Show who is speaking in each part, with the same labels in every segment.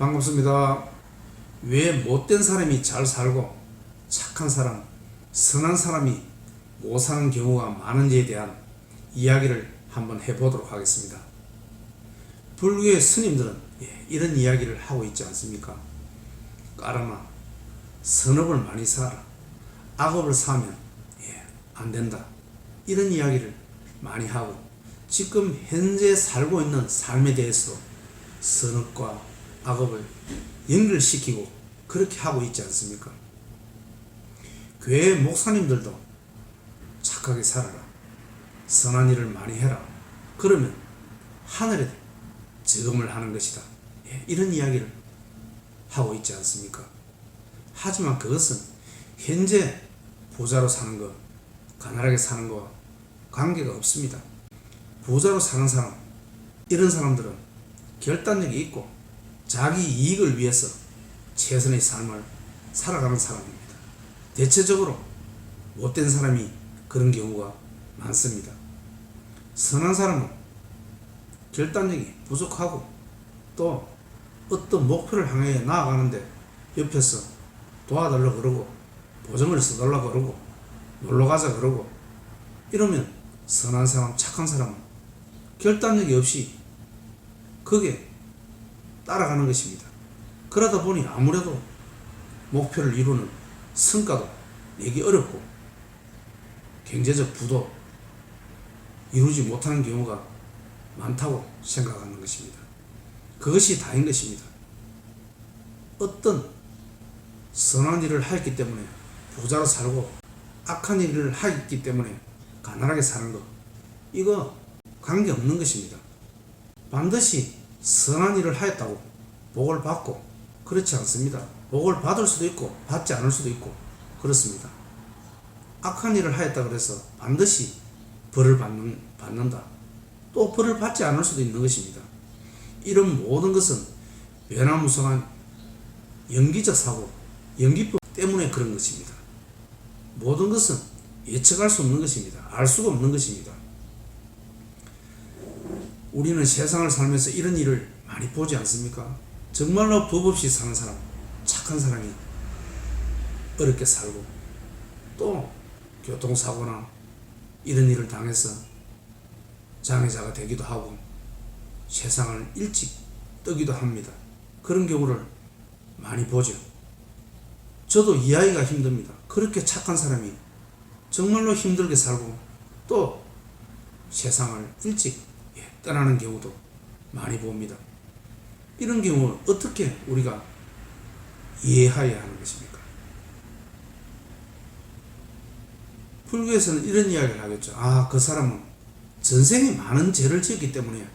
Speaker 1: 반갑습니다. 왜 못된 사람이 잘 살고 착한 사람, 선한 사람이 못 사는 경우가 많은지에 대한 이야기를 한번 해보도록 하겠습니다. 불교의 스님들은 이런 이야기를 하고 있지 않습니까? 까라마, 선업을 많이 사라, 악업을 사면 안 된다, 이런 이야기를 많이 하고, 지금 현재 살고 있는 삶에 대해서 선업과 악업을 연결시키고 그렇게 하고 있지 않습니까? 교회 목사님들도 착하게 살아라, 선한 일을 많이 해라, 그러면 하늘에 저금을 하는 것이다, 이런 이야기를 하고 있지 않습니까? 하지만 그것은 현재 부자로 사는 것, 가난하게 사는 것과 관계가 없습니다. 부자로 사는 사람, 이런 사람들은 결단력이 있고 자기 이익을 위해서 최선의 삶을 살아가는 사람입니다. 대체적으로 못된 사람이 그런 경우가 많습니다. 선한 사람은 결단력이 부족하고 또 어떤 목표를 향해 나아가는데 옆에서 도와달라고 그러고 보증을 써달라고 그러고 놀러가자 그러고 이러면 선한 사람, 착한 사람은 결단력이 없이 그게 따라가는 것입니다. 그러다 보니 아무래도 목표를 이루는 성과도 내기 어렵고 경제적 부도 이루지 못하는 경우가 많다고 생각하는 것입니다. 그것이 다인 것입니다. 어떤 선한 일을 하였기 때문에 부자로 살고 악한 일을 하였기 때문에 가난하게 사는 것, 이거 관계없는 것입니다. 반드시 선한 일을 하였다고 복을 받고 그렇지 않습니다. 복을 받을 수도 있고 받지 않을 수도 있고 그렇습니다. 악한 일을 하였다 그래서 반드시 벌을 받는다, 또 벌을 받지 않을 수도 있는 것입니다. 이런 모든 것은 변화무쌍한 연기적 사고, 연기법 때문에 그런 것입니다. 모든 것은 예측할 수 없는 것입니다. 알 수가 없는 것입니다. 우리는 세상을 살면서 이런 일을 많이 보지 않습니까? 정말로 법 없이 사는 사람, 착한 사람이 어렵게 살고 또 교통사고나 이런 일을 당해서 장애자가 되기도 하고 세상을 일찍 뜨기도 합니다. 그런 경우를 많이 보죠. 저도 이해하기가 힘듭니다. 그렇게 착한 사람이 정말로 힘들게 살고 또 세상을 일찍 떠나는 경우도 많이 봅니다. 이런 경우를 어떻게 우리가 이해해야 하는 것입니까? 불교에서는 이런 이야기를 하겠죠. 그 사람은 전생에 많은 죄를 지었기 때문에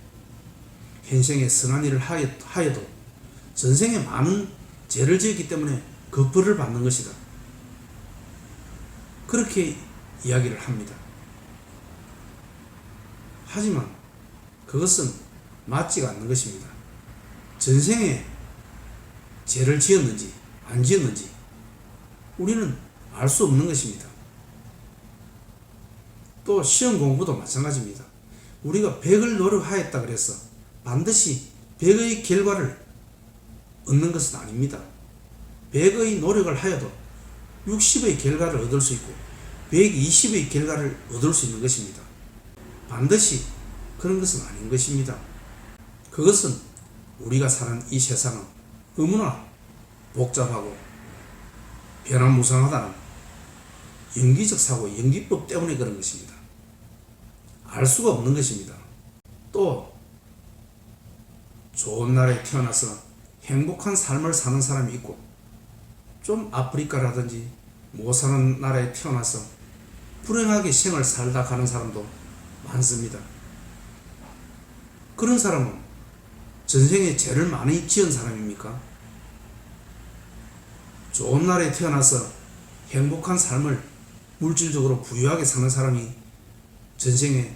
Speaker 1: 현생에 선한 일을 하여도 전생에 많은 죄를 지었기 때문에 그 벌을 받는 것이다, 그렇게 이야기를 합니다. 하지만 그것은 맞지가 않는 것입니다. 전생에 죄를 지었는지 안 지었는지 우리는 알 수 없는 것입니다. 또 시험 공부도 마찬가지입니다. 우리가 100을 노력하였다 그래서 반드시 100의 결과를 얻는 것은 아닙니다. 100의 노력을 하여도 60의 결과를 얻을 수 있고 120의 결과를 얻을 수 있는 것입니다. 반드시 그런 것은 아닌 것입니다. 그것은 우리가 사는 이 세상은 너무나 복잡하고 변화무쌍하다는 연기적 사고, 연기법 때문에 그런 것입니다. 알 수가 없는 것입니다. 또 좋은 나라에 태어나서 행복한 삶을 사는 사람이 있고 좀 아프리카라든지 못 사는 나라에 태어나서 불행하게 생을 살다 가는 사람도 많습니다. 그런 사람은 전생에 죄를 많이 지은 사람입니까? 좋은 나라에 태어나서 행복한 삶을 물질적으로 부유하게 사는 사람이 전생에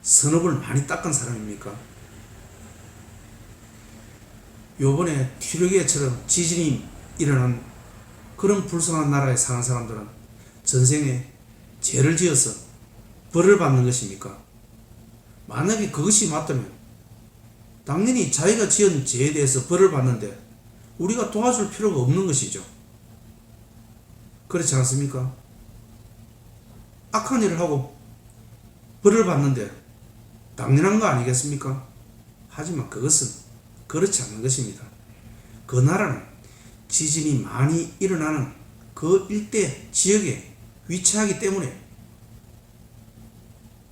Speaker 1: 선업을 많이 닦은 사람입니까? 요번에 튀르키예처럼 지진이 일어난 그런 불쌍한 나라에 사는 사람들은 전생에 죄를 지어서 벌을 받는 것입니까? 만약에 그것이 맞다면 당연히 자기가 지은 죄에 대해서 벌을 받는데 우리가 도와줄 필요가 없는 것이죠. 그렇지 않습니까? 악한 일을 하고 벌을 받는데 당연한 거 아니겠습니까? 하지만 그것은 그렇지 않는 것입니다. 그 나라는 지진이 많이 일어나는 그 일대 지역에 위치하기 때문에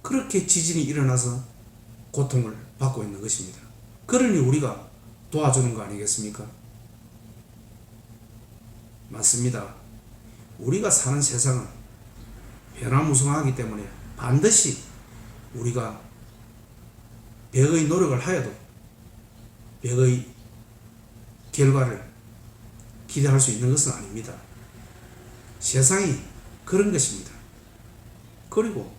Speaker 1: 그렇게 지진이 일어나서 고통을 받고 있는 것입니다. 그러니 우리가 도와주는 거 아니겠습니까? 맞습니다. 우리가 사는 세상은 변화무성하기 때문에 반드시 우리가 100의 노력을 하여도 100의 결과를 기대할 수 있는 것은 아닙니다. 세상이 그런 것입니다. 그리고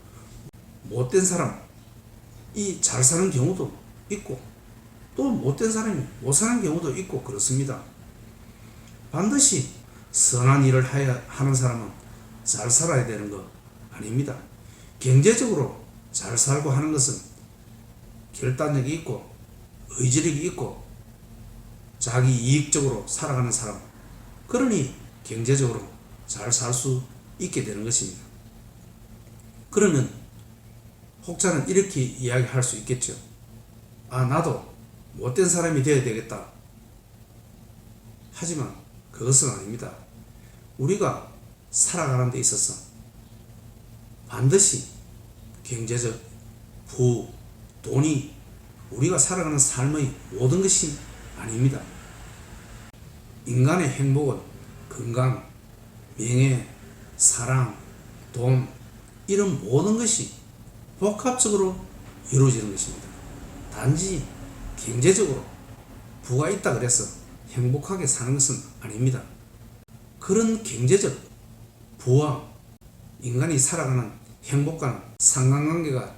Speaker 1: 못된 사람이 잘 사는 경우도 있고 또 못된 사람이 못 사는 경우도 있고 그렇습니다. 반드시 선한 일을 하는 사람은 잘 살아야 되는 거 아닙니다. 경제적으로 잘 살고 하는 것은 결단력이 있고 의지력이 있고 자기 이익적으로 살아가는 사람, 그러니 경제적으로 잘 살 수 있게 되는 것입니다. 그러면 혹자는 이렇게 이야기할 수 있겠죠. 아, 나도 못된 사람이 되어야 되겠다. 하지만 그것은 아닙니다. 우리가 살아가는 데 있어서 반드시 경제적 부우, 돈이 우리가 살아가는 삶의 모든 것이 아닙니다. 인간의 행복은 건강, 명예, 사랑, 돈, 이런 모든 것이 복합적으로 이루어지는 것입니다. 단지 경제적으로 부가 있다 그래서 행복하게 사는 것은 아닙니다. 그런 경제적 부와 인간이 살아가는 행복과는 상관관계가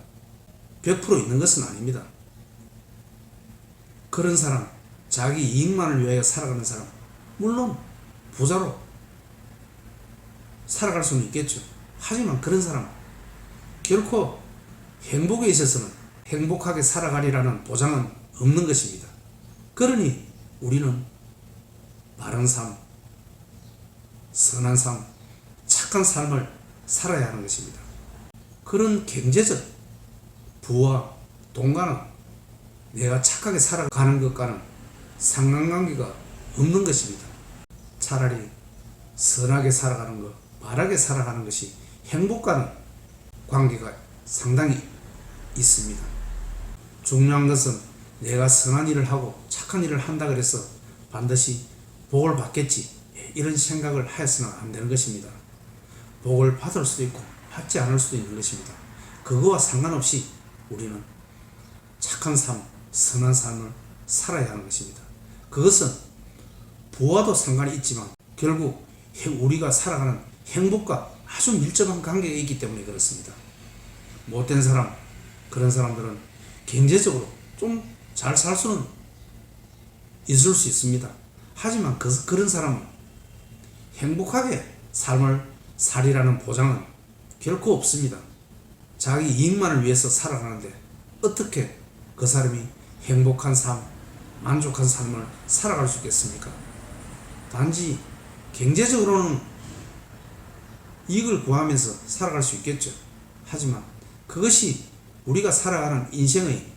Speaker 1: 100% 있는 것은 아닙니다. 그런 사람, 자기 이익만을 위하여 살아가는 사람, 물론 부자로 살아갈 수는 있겠죠. 하지만 그런 사람 결코 행복에 있어서는 행복하게 살아가리라는 보장은 없는 것입니다. 그러니 우리는 바른 삶, 선한 삶, 착한 삶을 살아야 하는 것입니다. 그런 경제적 부와 돈과는 내가 착하게 살아가는 것과는 상관관계가 없는 것입니다. 차라리 선하게 살아가는 것, 바르게 살아가는 것이 행복과는 관계가 상당히 있습니다. 중요한 것은 내가 선한 일을 하고 착한 일을 한다 그래서 반드시 복을 받겠지, 이런 생각을 하여서는 안 되는 것입니다. 복을 받을 수도 있고 받지 않을 수도 있는 것입니다. 그거와 상관없이 우리는 착한 삶, 선한 삶을 살아야 하는 것입니다. 그것은 부와도 상관이 있지만 결국 우리가 살아가는 행복과 아주 밀접한 관계가 있기 때문에 그렇습니다. 못된 사람, 그런 사람들은 경제적으로 좀 잘 살 수는 있을 수 있습니다. 하지만 그런 사람은 행복하게 삶을 살이라는 보장은 결코 없습니다. 자기 이익만을 위해서 살아가는데 어떻게 그 사람이 행복한 삶, 만족한 삶을 살아갈 수 있겠습니까? 단지 경제적으로는 이익을 구하면서 살아갈 수 있겠죠. 하지만 그것이 우리가 살아가는 인생의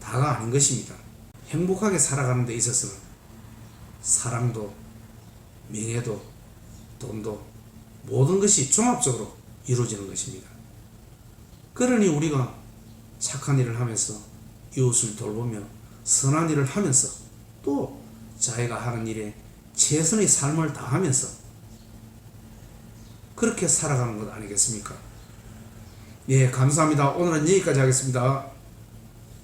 Speaker 1: 다가 아닌 것입니다. 행복하게 살아가는 데 있어서는 사랑도, 명예도, 돈도 모든 것이 종합적으로 이루어지는 것입니다. 그러니 우리가 착한 일을 하면서 이웃을 돌보며 선한 일을 하면서 또 자기가 하는 일에 최선의 삶을 다하면서 그렇게 살아가는 것 아니겠습니까? 예, 감사합니다. 오늘은 여기까지 하겠습니다.